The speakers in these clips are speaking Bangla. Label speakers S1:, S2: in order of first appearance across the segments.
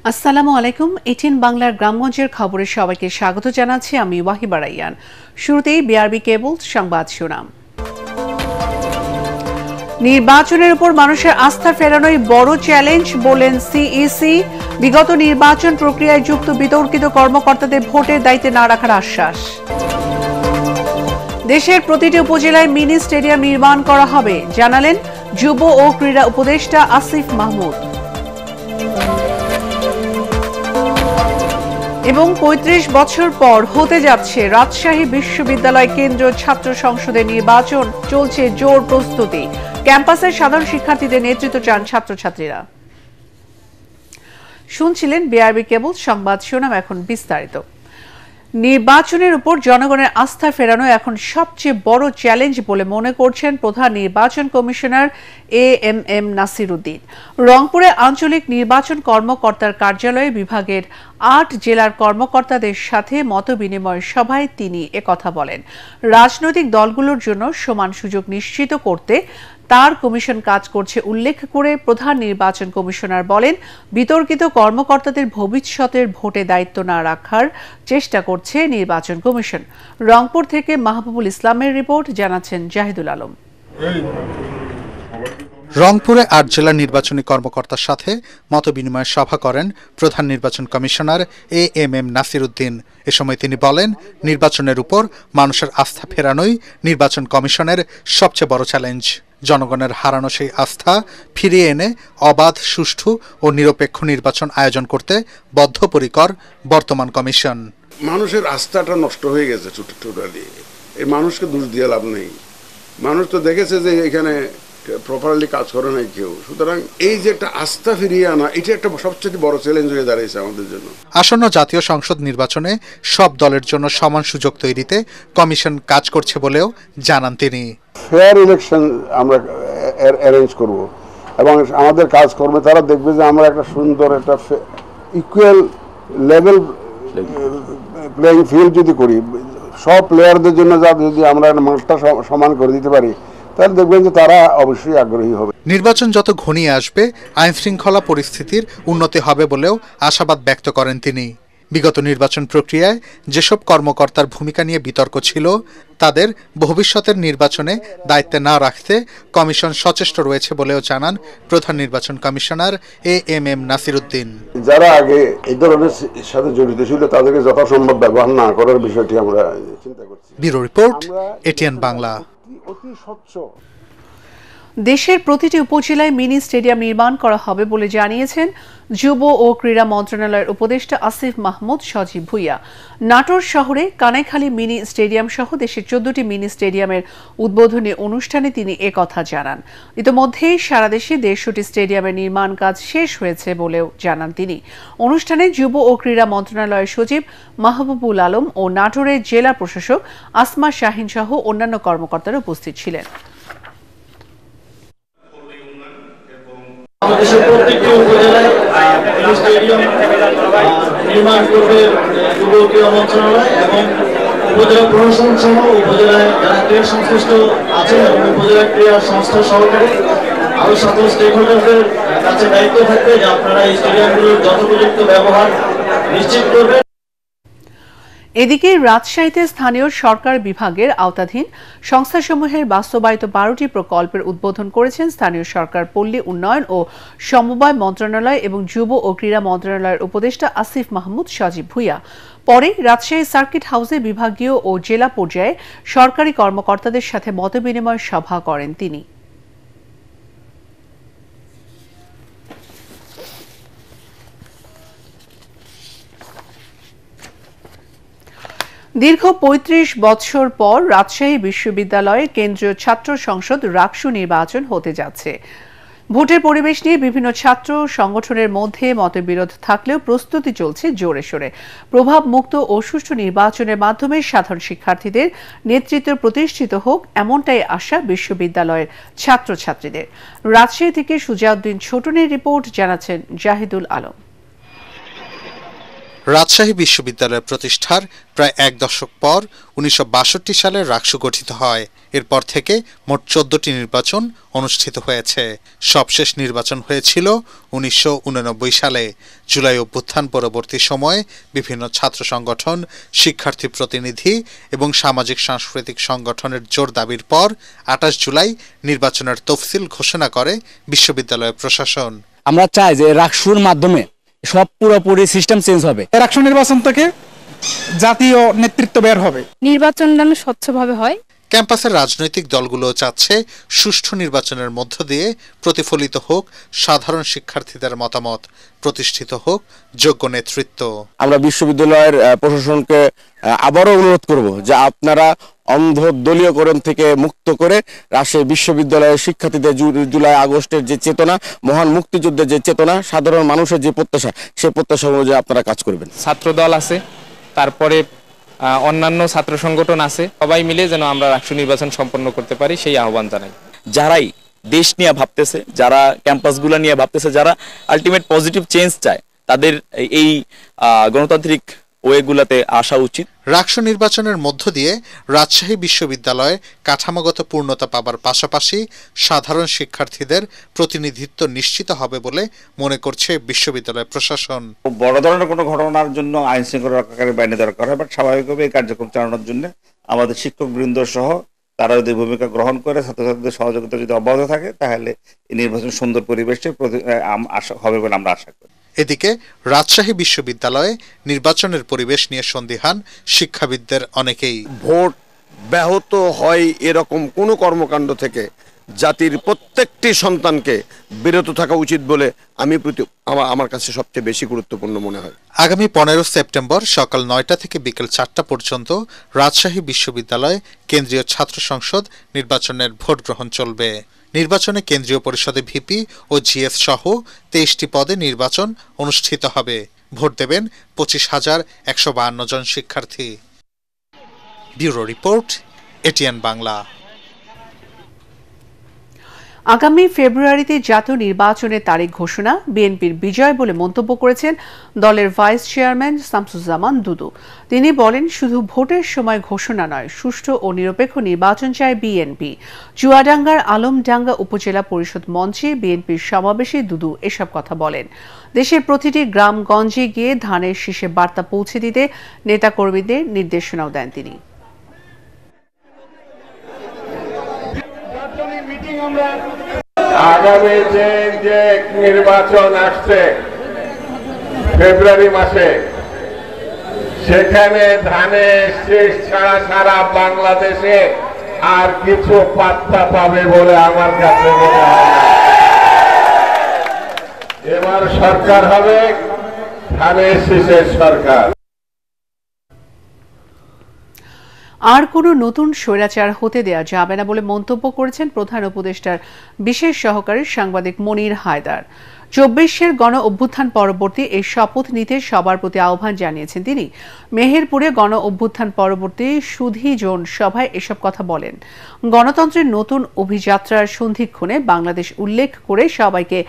S1: আসসালামু আলাইকুম। এটিএন বাংলার গ্রামগঞ্জের খবরে সবাইকে স্বাগত জানাচ্ছি আমি ওয়াহিবা রাইয়ান। শুরুতেই বিআরবি কেবল সংবাদ শিরোনাম। নির্বাচনের উপর মানুষের আস্থা ফেরানোই বড় চ্যালেঞ্জ বললেন সিইসি। বিগত নির্বাচন প্রক্রিয়ায় যুক্ত বিতর্কিত কর্মকর্তাদের ভোটের দায়িত্বে না রাখার আশ্বাস। দেশের প্রতিটি উপজেলায় মিনি স্টেডিয়াম নির্মাণ করা হবে জানালেন যুব ও ক্রীড়া উপদেষ্টা আসিফ মাহমুদ। এবং ৩৫ বছর পর হতে যাচ্ছে রাজশাহী বিশ্ববিদ্যালয় কেন্দ্রীয় ছাত্র সংসদের নির্বাচন, চলছে জোর প্রস্তুতি। ক্যাম্পাসের সাধারণ শিক্ষার্থীদের নেতৃত্ব চান ছাত্রছাত্রীরা। শুনছিলেন বিআরবি কেবল সংবাদ শিরোনাম, এখন বিস্তারিত। নির্বাচনের উপর জনগণের আস্থা ফেরানো এখন সবচেয়ে বড় চ্যালেঞ্জ বলে মনে করছেন প্রধান নির্বাচন কমিশনার এএমএম নাসির উদ্দিন। রংপুরে আঞ্চলিক নির্বাচন কর্মকর্তার কার্যালয়ে বিভাগের ৮ জেলার কর্মকর্তাদের সাথে মতবিনিময় সভায় তিনি একথা বলেন। রাজনৈতিক দলগুলোর জন্য সমান সুযোগ নিশ্চিত করতে তার কমিশন কাজ করছে উল্লেখ করে প্রধান নির্বাচন কমিশনার বলেন, বিতর্কিত কর্মকর্তাদের ভবিষ্যতের ভোটে দায়িত্ব না রাখার চেষ্টা করছে নির্বাচন কমিশন। রংপুর থেকে মাহবুবুল ইসলামের রিপোর্ট, জানাচ্ছেন জাহিদুল আলম।
S2: রংপুরে ৮ জেলা নির্বাচনী কর্মকর্তার সাথে মতবিনিময় সভা করেন প্রধান নির্বাচন কমিশনার এএমএম নাসির উদ্দিন। এ সময় তিনি বলেন, নির্বাচনের উপর মানুষের আস্থা ফেরানোই নির্বাচন কমিশনের সবচেয়ে বড় চ্যালেঞ্জ। জনগণের হারানো সেই আস্থা ফিরিয়ে এনে অবাধ, সুষ্ঠু ও নিরপেক্ষ নির্বাচন আয়োজন করতে বদ্ধপরিকর বর্তমান কমিশন।
S3: মানুষের আস্থাটা নষ্ট হয়ে গেছে টোটালি। এই মানুষকে দোষ দিয়ে লাভ নেই। মানুষ তো দেখেছে যে এখানে প্রপারলি কাজ করে নাই কেউ। সুতরাং এই যে একটা আস্থা ফিরিয়ে আনা, এটা একটা সবচেয়ে বড় চ্যালেঞ্জ হয়ে দাঁড়িয়েছে আমাদের জন্য।
S2: আসন্ন জাতীয় সংসদ নির্বাচনে সব দলের জন্য সমান সুযোগ তৈরিতে কমিশন কাজ করছে বলেও জানান তিনি।
S4: ফেয়ার ইলেকশন আমরা অ্যারেঞ্জ করব এবং আমাদের কাজ করবে তারা দেখবে যে আমরা একটা সুন্দর একটা ইকুয়াল লেভেল প্লেইং ফিল্ড যদি করি, সব প্লেয়ারদের জন্য যদি আমরা মাঠটা সমান করে দিতে পারি, তাহলে দেখবেন যে তারা অবশ্যই আগ্রহী হবে।
S2: নির্বাচন যত ঘনিয়ে আসবে আইন শৃঙ্খলা পরিস্থিতির উন্নতি হবে বলেও আশাবাদ ব্যক্ত করেন তিনি। বিগত নির্বাচন প্রক্রিয়ায় যেসব কর্মকর্তার ভূমিকা নিয়ে বিতর্ক ছিল, তাদের ভবিষ্যতের নির্বাচনে দায়িত্বে না রাখতে কমিশন সচেষ্ট রয়েছে বলেও জানান প্রধান নির্বাচন কমিশনার এএমএম নাসির উদ্দিন।
S4: যারা আগে এই ধরনের সাথে জড়িত ছিল তাদেরকে যথাসম্ভব ব্যবহার না করার বিষয়টি আমরা চিন্তা করছি।
S2: Bureau report, ATN Bangla.
S4: অতি স্বচ্ছ।
S1: দেশের প্রতিটি উপজেলায় মিনি স্টেডিয়াম নির্মাণ করা হবে বলে জানিয়েছেন যুব ও ক্রীড়া মন্ত্রণালয়ের উপদেষ্টা আসিফ মাহমুদ সজীব ভুইয়া। নাটোর শহরে কানাইখালী মিনি স্টেডিয়াম সহ দেশের 14টি মিনি স্টেডিয়ামের উদ্বোধনী অনুষ্ঠানে তিনি একথা জানান। ইতোমধ্যেই সারা দেশে 150টি স্টেডিয়ামের নির্মাণ কাজ শেষ হয়েছে বলেও জানান তিনি। অনুষ্ঠানে যুব ও ক্রীড়া মন্ত্রণালয়ের সচিব মাহবুবুল আলম ও নাটোরের জেলা প্রশাসক আসমা শাহিন সহ অন্যান্য কর্মকর্তারা উপস্থিত ছিলেন।
S5: বাংলাদেশের প্রত্যেকটি উপজেলায় স্টেডিয়াম নির্মাণ করবে যুব ক্রীড়া মন্ত্রণালয় এবং উপজেলা প্রশাসন সহ উপজেলায় যারা ক্রীড়া সংশ্লিষ্ট আছেন এবং উপজেলা ক্রীড়া সংস্থা সহকারে আরো সকল স্টেক হোল্ডারদের কাছে দায়িত্ব থাকবে যে আপনারা এই স্টেডিয়ামগুলোর যথোপযুক্ত ব্যবহার নিশ্চিত করবেন।
S1: এদিকে রাজশাহীতে স্থানীয় সরকার বিভাগের আওতাধীন সংস্থাসমূহের বাস্তবায়িত 12টি প্রকল্পের উদ্বোধন করেছেন স্থানীয় সরকার, পল্লী উন্নয়ন ও সমবায় মন্ত্রণালয় এবং যুব ও ক্রীড়া মন্ত্রণালয়ের উপদেষ্টা আসিফ মাহমুদ সজীব ভুইয়া। পরে রাজশাহী সার্কিট হাউসে বিভাগীয় ও জেলা পর্যায়ে সরকারি কর্মকর্তাদের সাথে মতবিনিময় সভা করেন তিনি। দীর্ঘ ৩৫ বছর পর রাজশাহী বিশ্ববিদ্যালয়ে কেন্দ্রীয় ছাত্র সংসদ রাকসু নির্বাচন হতে যাচ্ছে। ভোটের পরিবেশ নিয়ে বিভিন্ন ছাত্র সংগঠনের মধ্যে মতবিরোধ থাকলেও প্রস্তুতি চলছে জোরে সোরে। প্রভাব মুক্ত ও সুষ্ঠু নির্বাচনের মাধ্যমে সাধারণ শিক্ষার্থীদের নেতৃত্ব প্রতিষ্ঠিত হোক, এমনটাই আশা বিশ্ববিদ্যালয়ের ছাত্রছাত্রীদের। রাজশাহী থেকে সুজাউদ্দিন ছোটনের রিপোর্ট, জানাচ্ছেন জাহিদুল আলম।
S2: রাজশাহী বিশ্ববিদ্যালয় প্রতিষ্ঠার প্রায় ১ দশক পর ১৯৬২ সালে রাকসু গঠিত হয়। এরপর থেকে মোট ১৪টি নির্বাচন অনুষ্ঠিত হয়েছে। সবশেষ নির্বাচন হয়েছিল ১৯৮৯ সালে। জুলাই অভ্যুত্থান পরবর্তী সময়ে বিভিন্ন ছাত্র সংগঠন, শিক্ষার্থী প্রতিনিধি এবং সামাজিক সাংস্কৃতিক সংগঠনের জোর দাবির পর ২৮ জুলাই নির্বাচনের তফসিল ঘোষণা করে বিশ্ববিদ্যালয় প্রশাসন।
S6: আমরা চাই যে রাকসুর মাধ্যমে সব পুরোপুরি সিস্টেম চেঞ্জ হবে।
S7: রাকসু নির্বাচন থেকে জাতীয় নেতৃত্ব বের হবে,
S8: নির্বাচন যেন স্বচ্ছভাবে হয়।
S2: ক্যাম্পাসের রাজনৈতিক দলগুলো চাচ্ছে সুষ্ঠু নির্বাচনের মধ্য দিয়ে প্রতিফলিত হোক সাধারণ শিক্ষার্থীদের মতামত, প্রতিষ্ঠিত হোক যোগ্য নেতৃত্ব।
S6: আমরা বিশ্ববিদ্যালয়ের প্রশাসনকে আবারও অনুরোধ করব যে আপনারা অন্ধ দলীয়করণ থেকে মুক্ত করে রাজশাহী বিশ্ববিদ্যালয়ের শিক্ষার্থীদের জুলাই আগস্টের যে চেতনা, মহান মুক্তিযুদ্ধের যে চেতনা, সাধারণ মানুষের যে প্রত্যাশা, সেই প্রত্যাশা অনুযায়ী আপনারা কাজ করবেন।
S9: ছাত্র দল আছে, তারপরে অন্যান্য ছাত্র সংগঠন আছে, সবাই মিলে যেন আমরা রাকসু নির্বাচন সম্পন্ন করতে পারি সেই আহ্বান জানাই।
S10: যারাই দেশ নিয়ে ভাবতেছে, যারা ক্যাম্পাসগুলো নিয়ে ভাবতেছে, যারা আলটিমেট পজিটিভ চেঞ্জ চায়, তাদের এই গণতান্ত্রিক ওয়েগুলাতে আসা উচিত।
S2: রাকসু নির্বাচনের মধ্য দিয়ে রাজশাহী বিশ্ববিদ্যালয়ে কাঠামোগত পূর্ণতা পাবার পাশাপাশি সাধারণ শিক্ষার্থীদের প্রতিনিধিত্ব নিশ্চিত হবে বলে মনে করছে বিশ্ববিদ্যালয় প্রশাসন।
S11: বড় ধরনের কোনো ঘটনার জন্য আইন শৃঙ্খলা রক্ষাকারী বাহিনী দরকার হয়, বাট স্বাভাবিকভাবে এই কার্যক্রম চালানোর জন্য আমাদের শিক্ষক বৃন্দ সহ তারা যদি ভূমিকা গ্রহণ করে, ছাত্রছাত্রীদের সহযোগিতা যদি অব্যাহত থাকে, তাহলে এই নির্বাচন সুন্দর পরিবেশে হবে বলে আমরা আশা করি।
S2: এদিকে রাজশাহী বিশ্ববিদ্যালয়ে নির্বাচনের পরিবেশ নিয়ে সন্দিহান শিক্ষাবিদদের অনেকেই।
S12: ভোট ব্যাহত হয় এরকম কোনো কর্মকাণ্ড থেকে জাতির প্রত্যেকটি সন্তানকে বিরত থাকা উচিত বলে আমার কাছে সবচেয়ে বেশি গুরুত্বপূর্ণ মনে হয়।
S2: আগামী ১৫ সেপ্টেম্বর সকাল ৯টা থেকে বিকেল ৪টা পর্যন্ত রাজশাহী বিশ্ববিদ্যালয় কেন্দ্রীয় ছাত্র সংসদ নির্বাচনের ভোট গ্রহণ চলবে। নির্বাচনে কেন্দ্রীয় পরিষদে ভিপি ও জিএস সহ ২৩টি পদে নির্বাচন অনুষ্ঠিত হবে। ভোট দেবেন ২৫,১৫২ জন শিক্ষার্থী। Bureau report, ATN Bangla.
S1: আগামী ফেব্রুয়ারিতে জাতীয় নির্বাচনের তারিখ ঘোষণা বিএনপির বিজয় বলে মন্তব্য করেছেন দলের ভাইস চেয়ারম্যান শামসুজ্জামান দুদু। তিনি বলেন, শুধু ভোটের সময় ঘোষণা নয়, সুষ্ঠু ও নিরপেক্ষ নির্বাচন চায় বিএনপি। চুয়াডাঙ্গার আলমডাঙ্গা উপজেলা পরিষদ মঞ্চে বিএনপির সমাবেশে দুদু এসব কথা বলেন। দেশের প্রতিটি গ্রামগঞ্জে গিয়ে ধানের শীষে বার্তা পৌঁছে দিতে নেতাকর্মীদের নির্দেশনাও দেন তিনি।
S13: আগামী যে নির্বাচন আসছে ফেব্রুয়ারি মাসে, সেখানে ধানের শীষ ছাড়া সারা বাংলাদেশে আর কিছু পাত্তা পাবে বলে আমার কাছে মনে হয়। এবার সরকার হবে ধানের শীষের সরকার।
S1: আর কোনো নতুন স্বৈরাচার হতে দেয়া যাবে না বলে মন্তব্য করেছেন প্রধান উপদেষ্টার বিশেষ সহকারী সাংবাদিক মনির হায়দার। ২৪-এর গণ অভ্যুত্থান পরবর্তী এই শপথ নিতে সবার প্রতি আহ্বান জানিয়েছেন তিনি। মেহেরপুরে গণ অভ্যুত্থান পরবর্তী সুধী জোন সভায় এসব কথা বলেন। গণতন্ত্রের নতুন অভিযাত্রার সন্ধিক্ষণে বাংলাদেশ উল্লেখ করে সবাইকে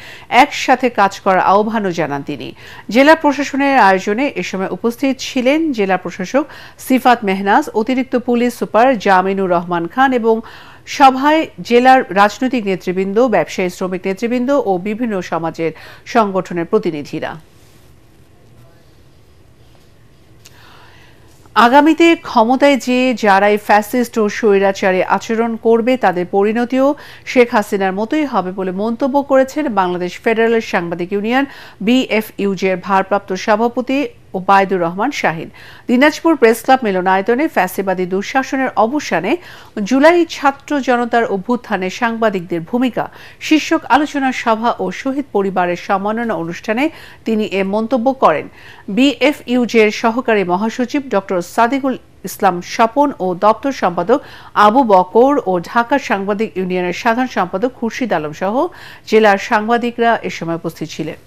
S1: একসাথে কাজ করার আহ্বানও জানান তিনি। জেলা প্রশাসনের আয়োজনে এ সময় উপস্থিত ছিলেন জেলা প্রশাসক সিফাত মেহনাজ, অতিরিক্ত পুলিশ সুপার জামিনুর রহমান খান এবং সভায় জেলার রাজনৈতিক নেতৃবৃন্দ, ব্যবসায়ী, শ্রমিক নেতৃবৃন্দ ও বিভিন্ন সমাজের সংগঠনের প্রতিনিধিরা। আগামীতে ক্ষমতায় যে যারাই ফ্যাসিস্ট ও স্বৈরাচারী আচরণ করবে তাদের পরিণতিও শেখ হাসিনার মতোই হবে বলে মন্তব্য করেছেন বাংলাদেশ ফেডারেল সাংবাদিক ইউনিয়ন BFUJ-এর ভারপ্রাপ্ত সভাপতি ওবায়দুর রহমান শাহিন। দিনাজপুর প্রেস ক্লাব মিলনায়তনে ফ্যাসিবাদী দুঃশাসনের অবসানে জুলাই ছাত্র জনতার অভ্যুত্থানে সাংবাদিকদের ভূমিকা শীর্ষক আলোচনা সভা ও শহীদ পরিবারের সম্মাননা অনুষ্ঠানে তিনি এ মন্তব্য করেন। BFUJ-এর সহকারী মহাসচিব ডক্টর সাদিকুল ইসলাম স্বপন ও দপ্তর সম্পাদক আবু বকর ও ঢাকা সাংবাদিক ইউনিয়নের সাধারণ সম্পাদক খুরশিদ আলম সহ জেলার সাংবাদিকরা এ সময় উপস্থিত ছিলেন।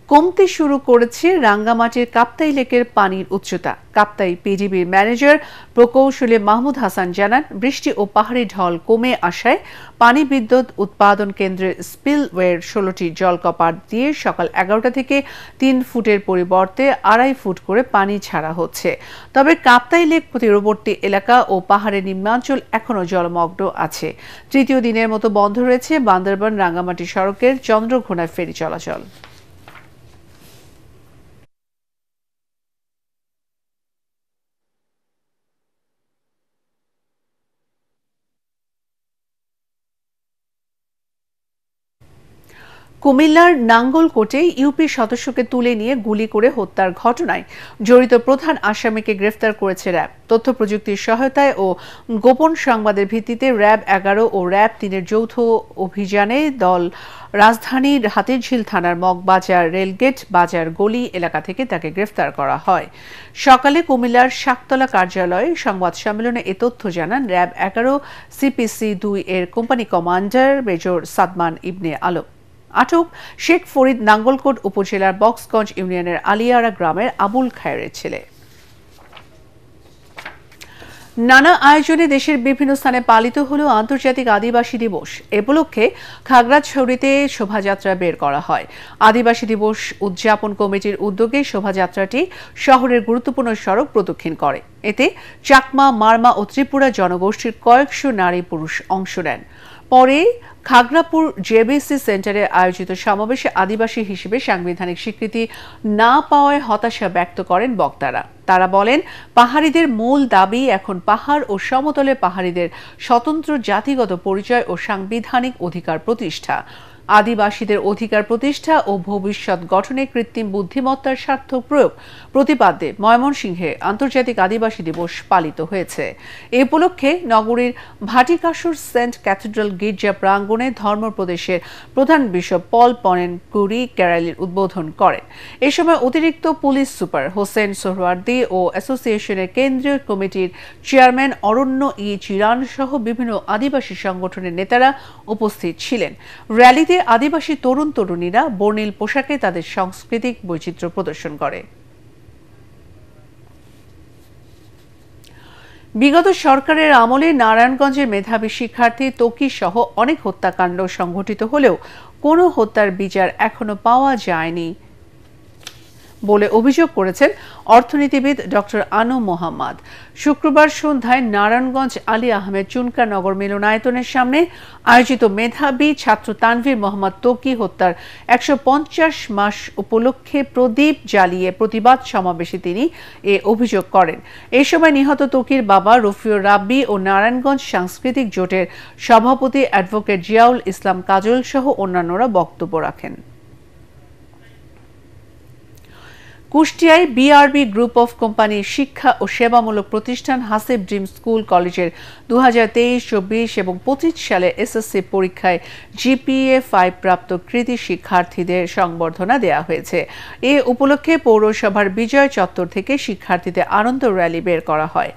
S1: কমতে শুরু করেছে রাঙ্গামাটির কাপ্তাই লেকের পানির উচ্চতা। কাপ্তাই পিডিবির ম্যানেজার প্রকৌশলী মাহমুদ হাসান জানান, বৃষ্টি ও পাহাড়ি ঢল কমে আসায় পানি বিদ্যুৎ উৎপাদন কেন্দ্রের স্পিলওয়ের 16টি জলকপাট দিয়ে সকাল 11টা থেকে 3 ফুটের পরিবর্তে 2.5 ফুট করে পানি ছাড়া হচ্ছে। তবে কাপ্তাই লেক তীরবর্তী এলাকা ও পাহাড়ের নিম্নাঞ্চল এখনও জলমগ্ন আছে। তৃতীয় দিনের মতো বন্ধ রয়েছে বান্দরবান রাঙ্গামাটি সড়কের চন্দ্রঘোনা ফেরি চলাচল। কুমিল্লার নাঙ্গলকোটে ইউপি সদস্যকে তুলে নিয়ে গুলি করে হত্যার ঘটনায় জড়িত প্রধান আসামিকে গ্রেফতার করেছে র্যাব। তথ্য প্রযুক্তির সহায়তায় ও গোপন সংবাদের ভিত্তিতে র্যাব 11 ও র্যাব 3-এর যৌথ অভিযানে দল রাজধানীর হাতিরঝিল থানার মগবাজার রেলগেট বাজার গলি এলাকা থেকে তাকে গ্রেফতার করা হয়। সকালে কুমিল্লার শাকতলা কার্যালয়ে সংবাদ সম্মেলনে এ তথ্য জানান র্যাব 11 সিপিসি 2-এর company commander major Sadman Ibne Alam. আটক শেখ ফরিদ নাঙ্গলকোট উপজেলার বক্সগঞ্জ ইউনিয়নের আলিয়ারা গ্রামের আবুল খায়েরের ছেলে। নানা আয়োজনে দেশের বিভিন্ন স্থানে পালিত হল আন্তর্জাতিক আদিবাসী দিবস। এ উপলক্ষে খাগড়াছড়িতে শোভাযাত্রা বের করা হয়। আদিবাসী দিবস উদযাপন কমিটির উদ্যোগে শোভাযাত্রাটি শহরের গুরুত্বপূর্ণ সড়ক প্রদক্ষিণ করে। এতে চাকমা, মারমা ও ত্রিপুরা জনগোষ্ঠীর কয়েকশো নারী পুরুষ অংশ নেন। পরে খাগড়াপুর জেবিসি সেন্টারে আয়োজিত সমাবেশে আদিবাসী হিসেবে সাংবিধানিক স্বীকৃতি না পাওয়ায় হতাশা ব্যক্ত করেন বক্তারা। তারা বলেন, পাহাড়িদের মূল দাবি এখন পাহাড় ও সমতলে পাহাড়িদের স্বতন্ত্র জাতিগত পরিচয় ও সাংবিধানিক অধিকার প্রতিষ্ঠা। আদিবাসীদের অধিকার প্রতিষ্ঠা ও ভবিষ্যৎ গঠনে কৃত্রিম বুদ্ধিমত্তার সার্থক প্রয়োগ প্রতিপাদ্যে ময়মনসিংহে আন্তর্জাতিক আদিবাসী দিবস পালিত হয়েছে। এ উপলক্ষে নগরীর ভাটিকাসুর সেন্ট ক্যাথিড্রাল গির্জা প্রাঙ্গণে ধর্মপ্রদেশের প্রধান বিশপ পল পনেন কুরি ক্যারালির উদ্বোধন করেন। এ সময় অতিরিক্ত পুলিশ সুপার হোসেন সোহরাওয়ার্দী ও অ্যাসোসিয়েশনের কেন্দ্রীয় কমিটির চেয়ারম্যান অরণ্য ই চিরান সহ বিভিন্ন আদিবাসী সংগঠনের নেতারা উপস্থিত ছিলেন। র্যালিতে আদিবাসী তরুণ তরুণীরা বর্ণিল পোশাকে তাদের সাংস্কৃতিক বৈচিত্র্য প্রদর্শন করে। বিগত সরকারের আমলে নারায়ণগঞ্জের মেধাবী শিক্ষার্থী তকি সহ অনেক হত্যাকাণ্ড সংঘটিত হলেও কোনো হত্যার বিচার এখনো পাওয়া যায়নি বলে অভিযোগ করেছেন অর্থনীতিবিদ ডক্টর আনু মোহাম্মদ। শুক্রবার সন্ধ্যায় নারায়ণগঞ্জ আলী আহমেদ চুনকা নগর মিলনায়তনের সামনে আয়োজিত মেধাবী ছাত্র তানভীর মোহাম্মদ তকি হত্যার 150 মাস উপলক্ষে প্রদীপ জ্বালিয়ে প্রতিবাদ সমাবেশে তিনি এ অভিযোগ করেন। এ সময় নিহত তকির বাবা রফিউর রাব্বি ও নারায়ণগঞ্জ সাংস্কৃতিক জোটের সভাপতি অ্যাডভোকেট জিয়াউল ইসলাম কাজল সহ অন্যান্যরা বক্তব্য রাখেন। কুষ্টিয়ায় বিআরবি গ্রুপ অফ কোম্পানির শিক্ষা ও সেবামূলক প্রতিষ্ঠান হাসিব ড্রিম স্কুল কলেজের 2023-24 এবং 25 সালে এসএসসি পরীক্ষায় জিপিএ 5 প্রাপ্ত কৃতী শিক্ষার্থীদের সংবর্ধনা দেওয়া হয়েছে। এ উপলক্ষে পৌরসভার বিজয় চত্বর থেকে শিক্ষার্থীদের আনন্দ র্যালি বের করা হয়।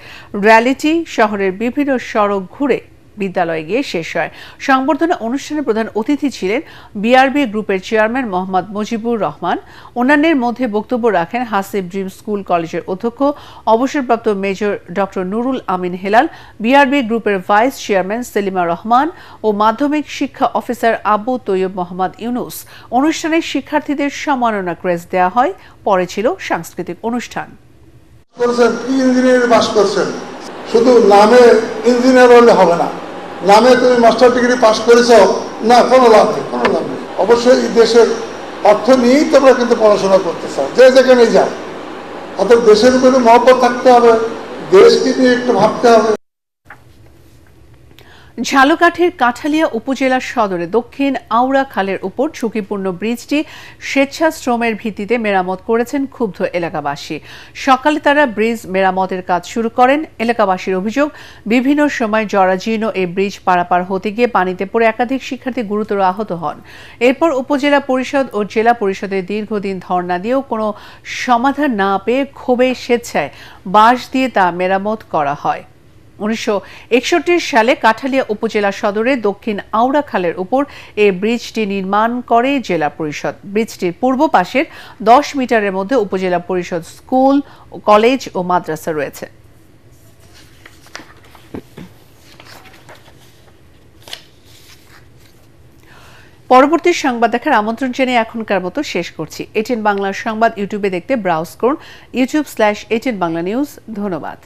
S1: র্যালিটি শহরের বিভিন্ন সড়ক ঘুরে বিদ্যালয়ে গিয়ে শেষ হয়। সংবর্ধনা অনুষ্ঠানে প্রধান অতিথি ছিলেন বিআরবি গ্রুপের চেয়ারম্যান মোহাম্মদ মুজিবুর রহমান। অন্যান্যের মধ্যে বক্তব্য রাখেন হাসিব ড্রিম স্কুল কলেজের অধ্যক্ষ অবসরপ্রাপ্ত major doctor Nurul Amin Helal, BRB গ্রুপের ভাইস চেয়ারম্যান সেলিমা রহমান ও মাধ্যমিক শিক্ষা অফিসার আবু তৈয়ব মোহাম্মদ ইউনুস। অনুষ্ঠানে শিক্ষার্থীদের সম্মাননা ক্রেস্ট দেওয়া হয়। পরে ছিল সাংস্কৃতিক অনুষ্ঠান।
S14: শুধু নামে ইঞ্জিনিয়ার হলে হবে না, নামে তুমি মাস্টার ডিগ্রি পাস করেছ না, কোনো লাভ নেই, কোনো লাভ নেই। অবশ্যই এই দেশের অর্থ নিয়েই তোমরা কিন্তু পড়াশোনা করতে চাও, যে যেখানে যাও। অর্থাৎ দেশের উপরে মহব্বত থাকতে হবে, দেশকে নিয়ে একটু ভাবতে হবে।
S1: ঝালকাঠির কাঠালিয়া উপজেলা সদরে দক্ষিণ আউড়া খালের উপর ঝুঁকিপূর্ণ ব্রিজটি স্বেচ্ছাশ্রমের ভিত্তিতে মেরামত করেছেন ক্ষুব্ধ এলাকাবাসী। সকালে তারা ব্রিজ মেরামতের কাজ শুরু করেন। এলাকাবাসীর অভিযোগ, বিভিন্ন সময় জরাজীর্ণ এই ব্রিজ পারাপার হতে গিয়ে পানিতে পড়ে একাধিক শিক্ষার্থী গুরুতর আহত হন। এরপর উপজেলা পরিষদ ও জেলা পরিষদের দীর্ঘদিন ধর্ণা দিয়েও কোনো সমাধান না পেয়ে ক্ষোভে স্বেচ্ছায় বাঁশ দিয়ে তা মেরামত করা হয়। 1961 সালে কাঠালিয়া উপজেলা সদরে দক্ষিণ আওড়া খালের উপর এই ব্রিজটি নির্মাণ করে জেলা পরিষদ। ব্রিজটির পূর্ব পাশের 10 মিটারের মধ্যে উপজেলা পরিষদ স্কুল, কলেজ ও মাদ্রাসা রয়েছে। পরবর্তী সংবাদ দেখার আমন্ত্রণ জানিয়ে এখনকার মতো শেষ করছি। এটিএন বাংলার সংবাদ ইউটিউবে দেখতে ব্রাউজ করুন youtube/ATN Bangla News। ধন্যবাদ।